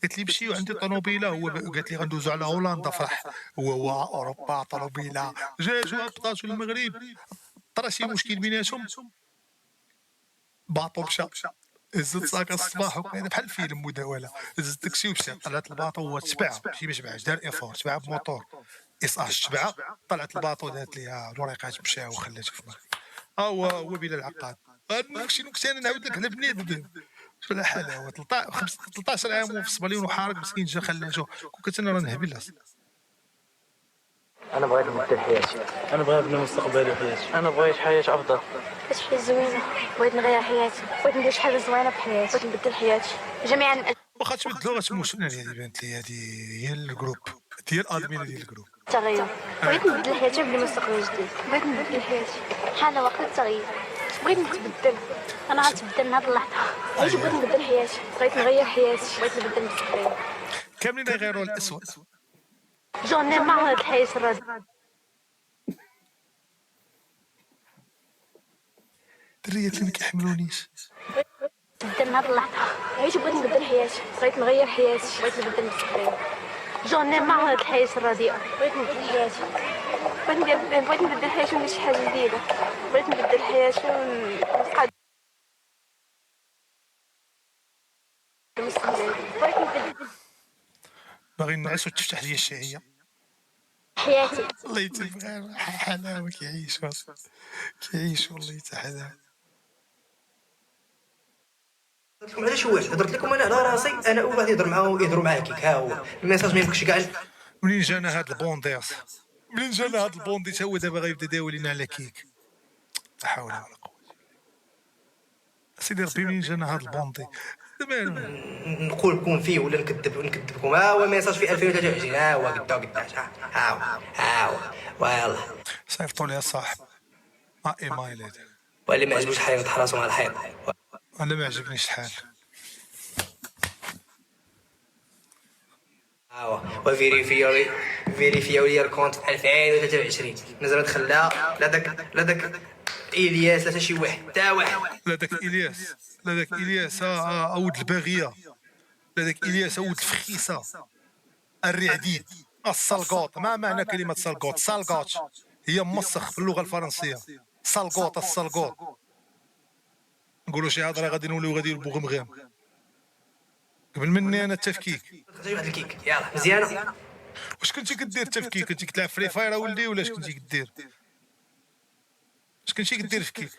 قالت لي مشيو عندي طوموبيله، هو قالت لي غندوزو على هولندا، فرح هو اوروبا طوموبيله، جاتو هبطاتو المغرب، طرا شي مشكل بيناتهم، باطو مشى، هزت ساكا الصباح وكاينه بحال الفيلم مداوله، هز التاكسي ومشى، طلعت الباطو هو تبعها، ماشي ما تبعهاش، دار ايفور تبعها بموتور اس اش تبعها، طلعت الباطو دارت ليها الوريقات مشاو وخلاتو في المغرب. هو بلا العقاد. شي نكته انا نعاود لك على بنادم شحال حلاوه 13 عام وفي صباليون وحارق مسكين جا خلاته، كنت انا راه نهبل انا بغيت نبدل حياتي. انا بغيت نبني مستقبلي وحياتي. انا بغيت حياه افضل. بغيت حياة زوينة، بغيت نغير حياتي، بغيت ندير شي حاجة زوينة بحياتي، بغيت نبدل حياتي جميعا. واخا تبدلو غتموت. انا هذه بانت لي هذه هي الجروب ديال الادمين ديال الجروب. التغير، بغيت نبدل حياتي ونبني مستقبل جديد، بغيت نبدل حياتي، حان وقت التغيير، بغيت نتبدل، انا غنتبدل من هاد اللحظة، علاش بغيت نبدل حياتي، بغيت نغير حياتي، بغيت نبدل مستقبلي. كاملين يغيروا الاسود. جوني مع هاد الحياة الرديئة. الدريات اللي ما كيحملونيش. نبدل من هاد اللحظة، علاش بغيت نبدل حياتي، بغيت نغير حياتي، بغيت نبدل مستقبلي. جوني مع هاد الحياة الرديئة، بغيت نبدل حياتي، بغيت نبدل حياتي وندير شي حاجة جديدة، بغيت نبدل حياتي ونبقى مستقبلي، بغيت نبدل باغي نعس وتفتح لي الشهيه. حياتي. الله يتم غير حلاوه كيعيش كيعيش والله حتى حلاوه. لكم علاش واحد هضرت لكم انا على راسي، انا اول واحد يهضر معاه يهضروا معاه كيك. ها هو الميساج ما يمكنش كاع. منين جانا هاد البوندي منين جانا هاد البوندي تا هو دابا غيبدا داوي لينا على كيك. لا حول ولا قوه. سيدي ربي منين جانا هاد البوندي دابا نقول لكم فيه ولا نكذبكم. ها هو ميساج في 2023. ها هو قداش. ها هو والله. صيفطوا لي صاحب ايمايل هذا. واللي ما عجبوش حيط حراسه مع الحيط. انا ما عجبنيش الحال. ها هو وفيريفيو لي الكونت 2023. نزلت خلاها لا داك الياس لا شي واحد تا واحد. لا داك الياس اود الباغيه، لا داك الياس اود الفخيسه الرعديد السلقوط. ما معنى كلمه سلقوط؟ سالقوط هي مسخ باللغه الفرنسيه. سلقوط السلقوط نقولوا شي هضره غادي نوليو غادي البوغمغام قبل مني انا التفكيك. خرجي واحد الكيك يلا مزيانه. واش كنتي كدير التفكيك؟ كنتي كتلعب فري فاير ولدي ولا اش كنتي كدير؟ اش كنتي كدير في كيك؟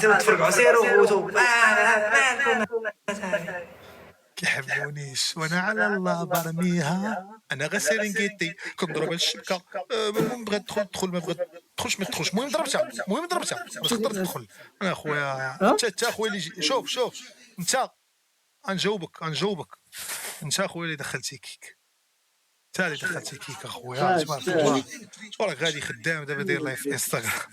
سيروا تفرقعوا سيروا غوتو. كيحبونيش وانا على الله برميها، انا غير سيرينغيتي كنضرب الشبكه. المهم بغات تدخل ما بغات تدخلش ما تدخلش. المهم ضربتها باش تقدر تدخل. انا خويا انت اخويا اللي شوف انت غنجاوبك انت اخويا اللي دخلتي كيك، انت اللي دخلتي كيك اخويا. تبارك الله وراك غادي خدام دابا داير لايف في انستغرام.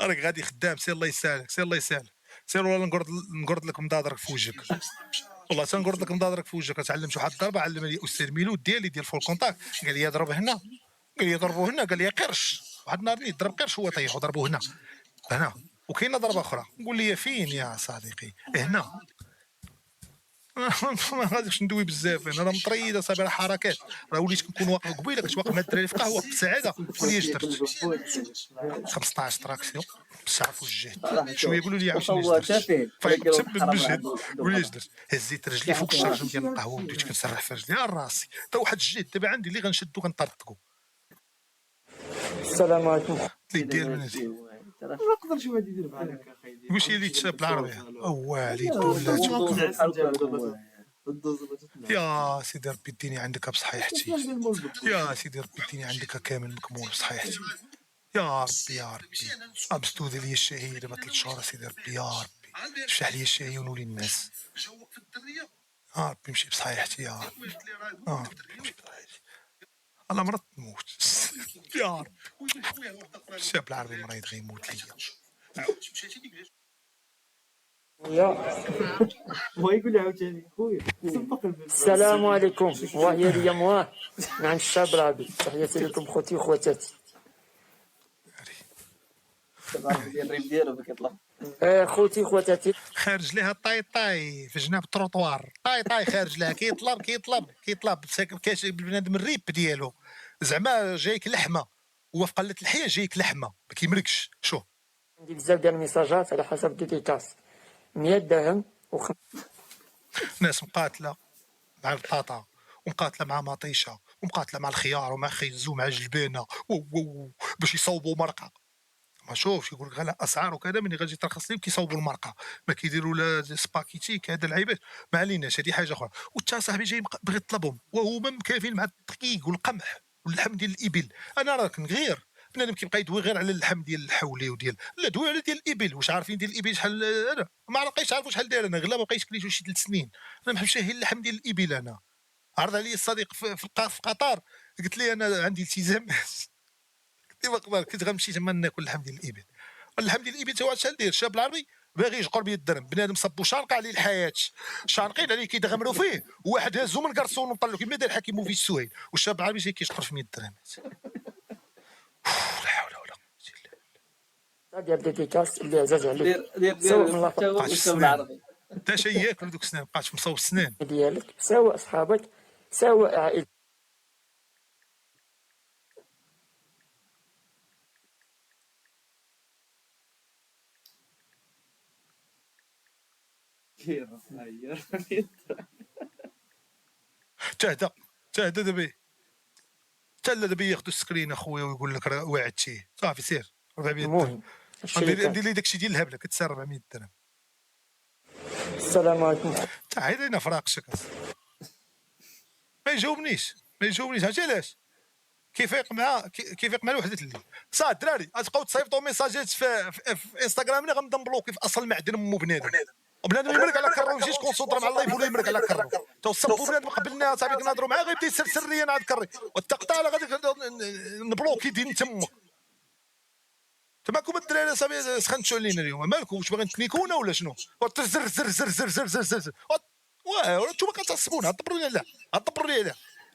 راك غادي خدام. سير الله يسهلك سير والله نقرض لك مضادرك في وجهك. والله تنقرض لك مضادرك في وجهك. تعلمت واحد الضربه علمها لي استاذ ميلود ديالي ديال فول كونتاكت. قال لي ضرب هنا، قال لي ضربوا هنا، قال لي قرش. واحد النهار نيت ضرب قرش هو طيح وضربوا هنا وكاينه ضربه اخرى. نقول لي فين يا صديقي؟ هنا. ما غاديش ندوي بزاف انا راه مطريد اصاحبي. راه حركات راه وليت كنكون واقف قبيله كنت واقف مع الدراري في قهوه بالسعاده. قول لي درت 15 تراكسيون بالساعه في وجهت شويه. قولوا لي عاوتاني درت فايق تسبب بجهد. قول لي درت هزيت رجلي فوق الشرجم ديال القهوه وبديت كنسرح في رجلي على راسي. تا واحد الجهد دابا عندي اللي غنشدو كنطرطقو. السلام عليكم. اللي دير بناتي ما نقدرش واحد يدير بحال هكا اخي. واش اللي تشاب بالعربيه والي دولاتو. يا سيدي ربي اديني عندك بصحيحتي، يا سيدي ربي اديني عندك كامل مكمول بصحيحتي. يا ربي ابستودي لي الشهيه دابا 3 شهور سيدي ربي. يا ربي افتح لي الشهيه ونولي الناس. ربي يمشي بصحيحتي يا ربي، ربي يمشي بصحيحتي. انا مرضت نموت يا ربي. الشاب العربي مريض غيموت ليا. هو يقول لي عاوتاني خويا سبق السلام عليكم، وهي لي مواه من عند الشعب العربي. تحياتي لكم خوتي وخواتاتي. ديال الريب ديالو كيطلع خوتي وخواتاتي. خارج ليها طاي في جناب التروطوار، طاي خارج لها كيطلب كاش بنادم الريب ديالو، زعما جايك لحمه، هو في قله الحياه جايك لحمه ما كيمركش. شوف عندي بزاف ديال الميساجات على حسب ديديكاس 100 درهم ناس مقاتله مع البطاطا ومقاتله مع مطيشه ومقاتله مع الخيار ومع خيزو ومع جلبانه باش يصوبوا مرقه. ما شوفش يقول لك غير الاسعار وكذا، ملي غادي ترخص لهم كيصوبوا المرقه، ما كيديروا لا سباكيتي كذا العيبات، ما عليناش هذه حاجه اخرى. وتا صاحبي جاي بغى يطلبهم وهما مكافين مع الدقيق والقمح واللحم ديال الابل. انا راك نغير بنادم كيبقى يدوي غير على اللحم ديال الحولي وديال، لا دوي على ديال الابل. واش عارفين ديال الابل شحال؟ انا ما بقيتش عارفوا شحال داير، انا غلا ما بقيتش كليتو شي 3 سنين. انا ما بحبش غير اللحم ديال الابل. انا عرض علي الصديق في قطر، قلت لي انا عندي التزامات ديما قبل كنت غنمشي تما ناكل اللحم ديال الابل. اللحم ديال الابل تا هو شحال داير؟ الشاب العربي باغي يجقر ب100 درهم، بنادم صبو شانقه عليه الحياه، شانقين عليه كيدغمروا فيه، وواحد هازو من الكرسون وطلعوا كيما داير حكيمو في السهيل، والشاب العربي جاي كيشقر في 100 درهم. لا حول ولا قوه الا بالله. ديال ديديكاس اللي عزاز عليك. دير سواء من حتى هو بقاش الاسلام السنان العربي حتى شي ياكل دوك السنان، بقاش مصوب السنان. ديالك، سواء صحابك، سواء عائلتك. تهدى دابا ياخذوا السكرين اخويا ويقول لك راه وعدتيه صافي سير 400 درهم. المهم هادشي اللي ندير كان. لي داكشي ديال الهبله كتسال 400 درهم. السلام عليكم. تا عيدينا فراقشك ما يجاوبنيش عرفتي علاش؟ كيفيق مع وحده الليل. صافي الدراري غتبقاو تصيفطوا ميساجات في انستغرام، انا غنبدا نبلوكي في اصل معدن مو بنادم. وبنادم يمرك على كرو يمشي كونسونطرا مع اللايف ولا يمرك على كرو. تو صبوا بنادم قبلنا صاحبي كنهضروا معاه غيبدا يسرسر لي انا هاد الكري والتقطع غادي نبلوكي دين تمك. تماكم الدراري صاحبي سخنتوا علينا اليوم، مالكم واش باغيين تنيكونا ولا شنو؟ زر زر زر زر زر زر زر زر واه نتوما كتعصبونا. دبروا لي علاه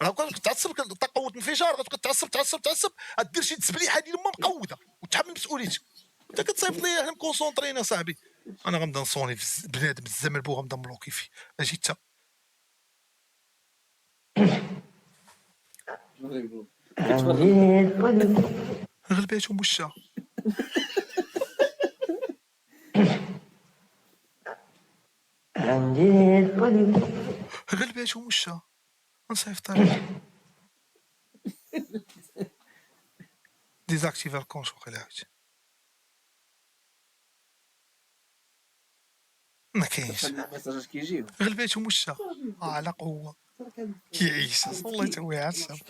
راه كنت كتعصب تقوت انفجار، غتبقى تعصب غدير شي تسبليحه ديال ما مقوده وتحمل مسؤوليتك. انت كتصيفط لي احنا مكونسونطرين اصاحبي. انا غنبدا نصوني في بنادم الزمن بو غنبدا نبلوكي فيه. اجي انت غلباتهم وشا غلباتهم وشا نصيفط عليك ديزاكتيفا الكونش وقيلا عاود ما كاينش. الميساجات كيجيو غلباتهم وشا على قوه كيعيش والله تا هو عارف.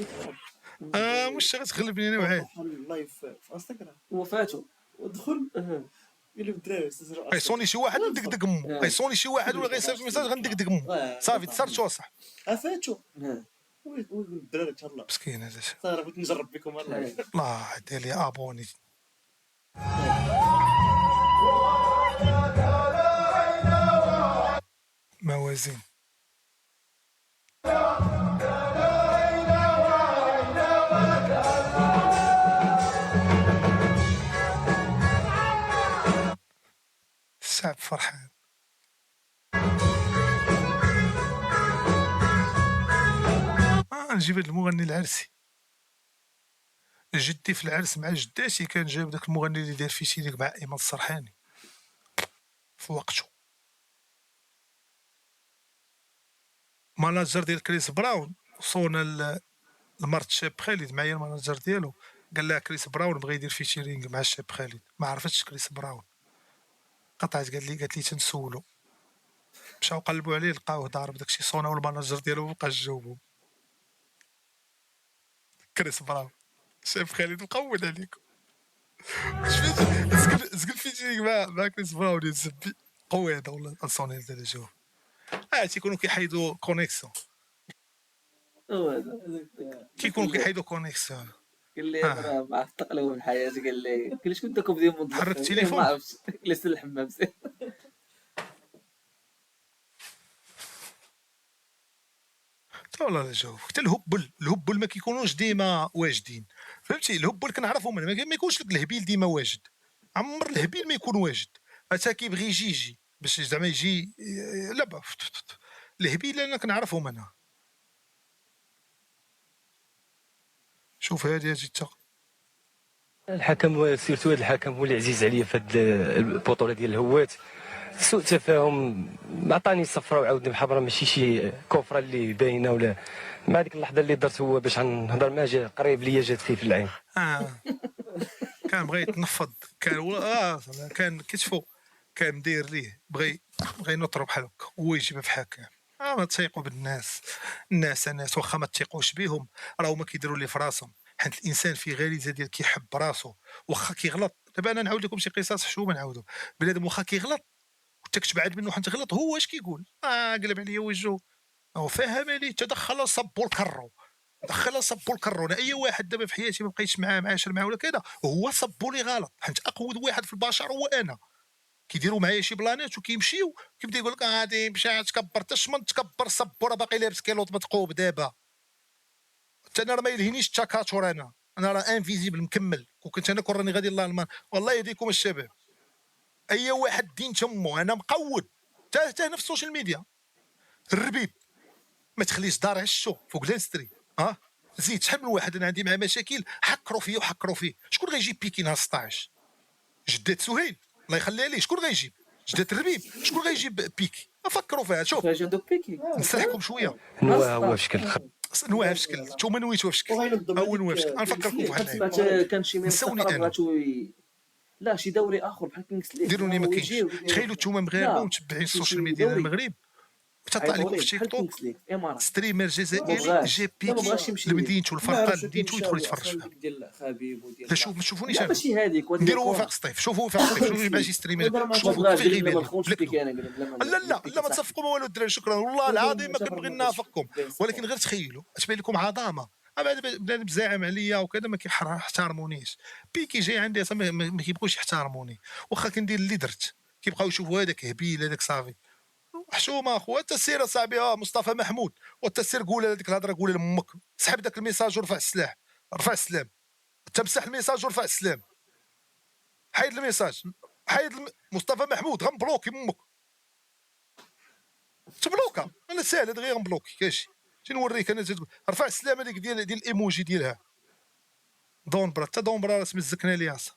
وشا غتغلبني انا وعاد. اللايف في انستغرام هو فاتو ودخل قال له الدراري غيصوني شي واحد ندقدق مو، غيصوني شي واحد ولا غيصيفط ميساج غندقدق مو. صافي تصرتوا صح فاتو الدراري تهلا مسكين هذا صار بغيت نجرب بكم اللايف الله دير لي ابوني. موازين الشعب فرحان. نجيب هاد المغني العرسي. جدي في العرس مع جداتي كان جاب داك المغني اللي دار فيه ديك مع ايمان السرحاني في وقته. ماناجر ديال كريس براون صونا المرت شاب خالد معايا الماناجر ديالو، قال لها كريس براون بغى يدير فيتشيرينغ مع الشاب خالد، ما عرفتش كريس براون. قالت لي تنسولو، مشاو قلبوا عليه لقاوه ضارب داكشي صونا والماناجر ديالو مبقاش جاوبو. كريس براون شاب خالد مقود عليكم. زقل فيتشيرينغ مع كريس براون يا زبي قوي هذا والله. الصوني هذا جاوب تيكونوا كيحيدوا كونيكسيون، كيكونوا كيحيدوا كونيكسيون. قال لي انا راه معتق له من حياتي، قال لي شكون داكم ديال مود حرك التليفون. ما عرفتش جلست الحمام سير. تا والله لا جاوبك. حتى الهبل ما كيكونوش ديما واجدين، فهمتي؟ الهبل كنعرفهم انا، ما يكونش لك الهبيل ديما واجد، عمر الهبيل ما يكون واجد، حتى كيبغي يجي باش زعما يجي لا الهبيل انا كنعرفهم انا. شوف هادي اجي حتى الحكم سيرتو هذا الحكم هو اللي عزيز عليا في هذه البطوله ديال الهوات. سوء تفاهم، عطاني صفرة وعاودني بحمرا، ماشي شي كفره اللي باينه ولا. مع ديك اللحظه اللي درت هو باش نهضر معاه جا قريب ليا جات فيه في العين. كان بغى يتنفض، كان كتفو كان مدير ليه، بغى ينطرو بحال هكا هو يجيبها في حكام. ما تثيقوا بالناس، الناس واخا ما تثيقوش بهم راهو ما كيديروا اللي في راسهم، حيت الانسان فيه غريزه ديال كيحب راسو واخا كيغلط. دابا انا نعاود لكم شي قصص حشومه نعاودو. بنادم واخا كيغلط وانت بعد منه حتى تغلط، هو اش كيقول؟ قلب عليا وجهو، هو فاهم لي تدخل صبوا الكرو، انا اي واحد دابا في حياتي ما بقيتش معاه معاشر معاه ولا كذا، هو صبوا لي غلط، حيت اقود واحد في البشر هو انا. كيديروا معايا شي بلانات وكيمشيو كيبدا يقول لك غادي مشى تكبر، من تكبر صبو راه باقي لابس كيلوط متقوب دابا. حتى انا راه ما يلهينيش التكاثر، انا راه انفيزيبل مكمل. كنت انا كون راني غادي الله المان والله يهديكم الشباب، اي واحد دين تمو انا مقود حتى هنا في السوشيال ميديا. الربيب ما تخليش دار عشو فوق لانستري، زيد شحال من واحد انا عندي معاه مشاكل حكروا فيه. شكون غيجيب بيكي نهار 16؟ جدات سهيل الله يخليها ليه، شكون غيجيب؟ جدات الربيب شكون غيجيب بيكي؟ فكروا فيها. شوف فاش عندك بيكي نصحكم شويه، هو في شكل نواه في شكل، نتوما نويتوها في شكل، او نواه في شكل. غنفكركم في واحد سمعت اللعيب كان شي من نسوني أنا. لا شي دوري اخر بحال كينكس ليغ ديروني ما كاينش. تخيلوا نتوما مغاربه لا. ومتبعين السوشيال شي ميديا ديال دوري. المغرب، تطلع لكم في تيك توك امارات ستريمر جزائري بغاش. جاب لا، ما بيكي بغاش يمشي. لمدينته ما الفرقان عرفتش لمدينته كيف يدخل مشاو يتفرج أصلاً فيها. ديال خبيب وديال لا شوف ما تشوفونيش لا انا، ماشي هذيك نديروا وفاق سطيف. شوفوا وفاق سطيف، شوفوا مع شي ستريمر شوفوا في غيبه لا ما تصفقوا ما والو الدراري. شكرا والله العظيم ما كنبغي نافقكم، ولكن غير تخيلوا تبين لكم عظامه. بنادم زاعم عليا وكذا ما كيحترمونيش. بيكي جاي عندي اصلا ما كيبغوش يحترموني، واخا كندير اللي درت كيبقاو يشوفوا هذاك هبيل هذاك صافي حشومه اخويا. انت سير اصاحبي مصطفى محمود، وانت سير قول هذيك الهضره، قول لامك سحب داك الميساج ورفع السلاح، رفع السلام. تمسح الميساج ورفع السلام، حيد الميساج، مصطفى محمود غنبلوكي امك. تبلوكا انا ساهل هذا غير غنبلوكي كاشي. شنو نوريك انا رفع السلام هذيك ديال الايموجي ديالها دونبرا. حتى دونبرا راه سمزكنا الياس.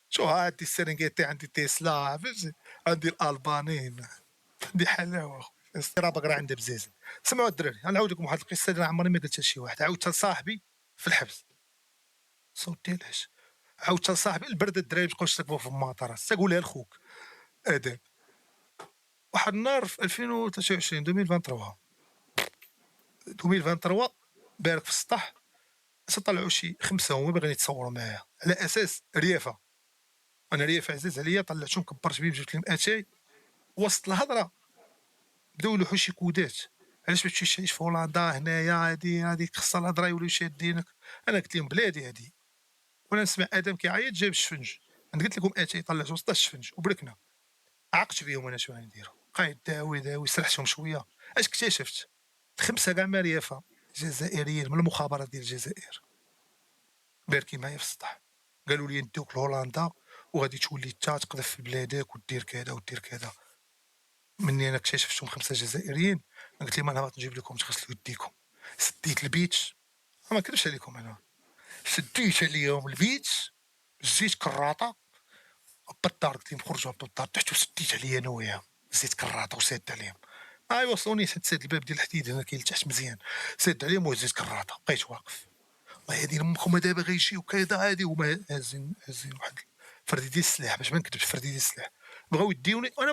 شو عندي السيرينغيتي، عندي تيسلا، فهمتي، عندي الالبانين، عندي حلاوه. استرابك راه عندها بزاز. سمعوا الدراري غنعاود لكم واحد القصه اللي عمرني ما قلتها لشي واحد. عاودتها لصاحبي في الحبس، صوت ديالهاش. عاودتها لصاحبي البرد، الدراري بقاو يستقبوا في المطار. تقولها لخوك اداب. واحد النهار في 2023 2023 بارك في السطح طلعوا شي 5 هما باغيين يتصوروا معايا على اساس ريافه. انا ريافه عزيز عليا، طلعتهم كبرت بهم جبت لهم اتاي. وسط الهضره بداو يلوحوا شي كودات، علاش ما تمشيش تعيش في هولندا هنايا، هادي خاصها الهضره يوليو شادينك. انا قلت لهم بلادي هادي، وانا نسمع ادم كيعيط جاب الشفنج. انا قلت لكم اتاي طلعت وسط الشفنج وبركنا. عقت بهم انا شنو غنديروا، قايد داوي سرحتهم شويه. اش اكتشفت؟ 5 كاع مريافه جزائريين من المخابرات ديال الجزائر باركين معايا في السطح. قالوا لي ندوك لهولندا وغادي تولي انت تقذف في بلادك ودير كذا ودير كذا. مني انا اكتشفتهم 5 جزائريين، قلت لهم انا غادي نجيب لكم تغسلوا يديكم. سديت البيت، ما كذبش عليكم، انا سديت عليهم البيت، زيت كراطه بالدار. قلت لهم خرجوا بالدار تحت وسديت عليا انا وياهم، زيت كراطه وساد عليهم. وصلوني سد الباب ديال الحديد هنا كاين لتحت مزيان، سد عليهم وهزيت كراطه. بقيت واقف الله يهدي امكم دابا غيجيو كذا هادي. هما هازين واحد فردي ديال السلاح، باش ما نكذبش فردي ديال السلاح. بغاو يديوني وانا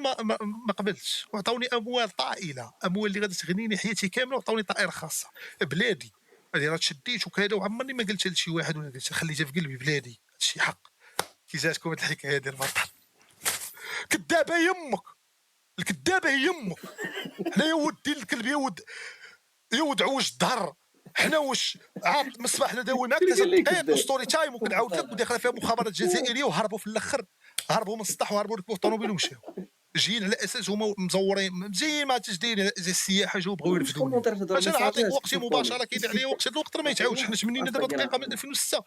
ما قبلتش، وعطاوني اموال طائله، اموال اللي غادي تغنيني حياتي كامله، وعطاوني طائره خاصه. بلادي هادي راه تشديت وكذا، وعمرني ما قلتها لشي واحد ولا قلت خليتها في قلبي. بلادي هادشي حق. كي جاتكم هاد الحكايه ديال البطل كذابه يمك. الكذابه هي امك. حنا يا ودي الكلب يا ود عوج الظهر. حنا واش عارف مصباح حنا داوي معاك شكون اللي 3 قال لك دقائق كذاب؟ وستوري تايم وكنعاود لك وداخله فيها مخابرات جزائريه وهربوا في الاخر، هربوا من السطح وهربوا ركبوا الطوموبيل ومشاو، جايين على اساس هما مزورين جايين ما عرفتش دايرين زي السياحه جاو بغاو يرفدوني. كومونتير تهضر اش نعطيك ميساجات وقتي مباشره كيدير عليا وقت، هذا الوقت راه ما يتعاودش. حنا تمنينا دابا دقيقه من 2006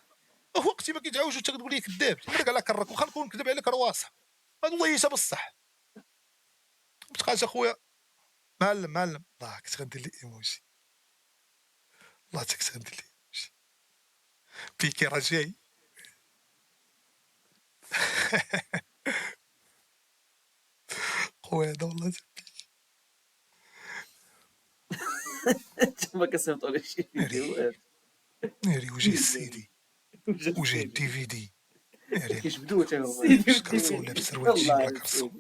وقتي ما كيتعاودش وانت كتقول لي كذاب. نرجع على كرك واخا نكون نكذب عليك راه واصح. هذا الله يسا بصح. ما تبقاش اخويا معلم الله كنت غندير لي ايموجي، الله كنت غندير لي ايموجي بيكي راه جاي. خويا هذا والله ما كسبت ولا شي فيديو. ناري وجاي السيدي وجاي الدي في دي ناري كيجبدوه حتى هما. كرسو لابس سروال جيب ولا كرسو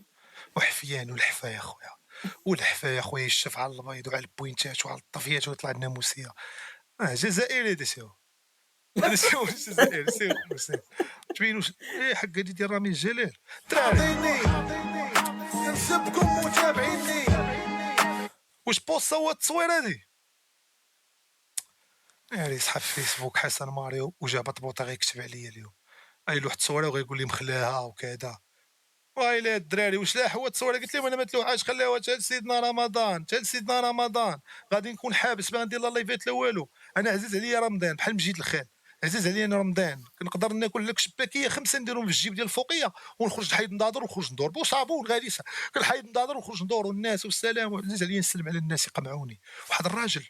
وحفيان والحفايا خويا، والحفايا خويا يشف على البيض وعلى البوينتات وعلى الطفيات ويطلع الناموسيه. جزائري هذا شو هذا شو الجزائر سير تبينوش ايه حق هادي ديال رامي الجلال. عطيني نسبكم متابعيني. واش بوست هو التصوير هادي ناري صحاب فيسبوك حسن ماريو وجاب طبوطه غيكتب عليا اليوم اي لوح تصويره وغيقول لي مخلاها وكذا. ويلي الدراري واش لاح هو التصويره؟ قلت لهم انا ما تلوحاش خليوها حتى سيدنا رمضان، حتى سيدنا رمضان غادي نكون حابس ما غندير لا لايفات لا والو. انا عزيز عليا رمضان بحال مجيد الخال، عزيز عليا انا رمضان كنقدر ناكل لك شباكيه 5 نديرهم في الجيب ديال الفوقيه ونخرج نحيد نضاضر ونخرج ندور بوصابون غاديسه كنحيد نضاضر ونخرج ندور والناس والسلام. وعزيز عليا نسلم على الناس يقمعوني. واحد الراجل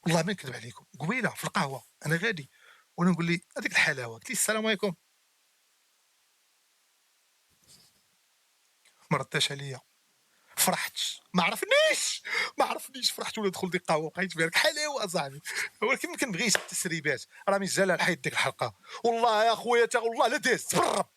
والله ما نكذب عليكم قبيله في القهوه انا غادي وانا نقول لي هذيك الحلاوه، قلت لي السلام عليكم ما رداش عليا. فرحت ما عرفنيش فرحت ولا دخل ديك القهوه بقيت بارك حلاوه اصاحبي. ولكن ما كنبغيش التسريبات راه من الجلال حيد ديك الحلقه والله يا خويا تا والله لا دازت بالرب،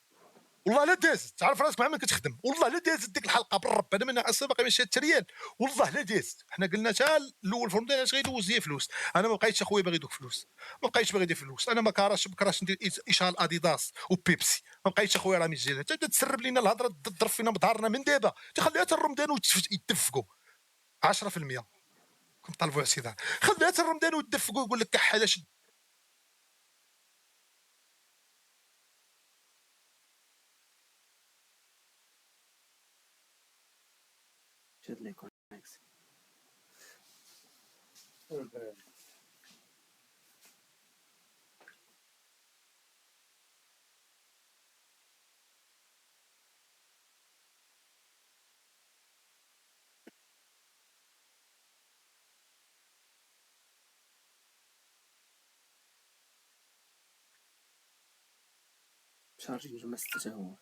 والله لا دازت تعرف راسك مع من كتخدم والله لا دازت ديك الحلقه بالرب. انا من اصلا باقي ماشي التريال والله لا دازت. حنا قلنا حتى الاول في رمضان اش غيدوز ليا فلوس. انا ما بقيتش اخويا باغي دوك فلوس، ما بقيتش باغي ندير فلوس. انا ما كراش ندير اشهار اديداس وبيبسي، ما بقيتش اخويا راه مزيان تبدا تسرب لينا الهضره تضرب فينا بظهرنا من دابا تخليها حتى رمضان ويتدفقوا 10% كنطالبوا اعتذار. خليها حتى رمضان ويتدفقوا يقول لك كحاله شد شاد لي كونيكس. شارجي المس حتى هو.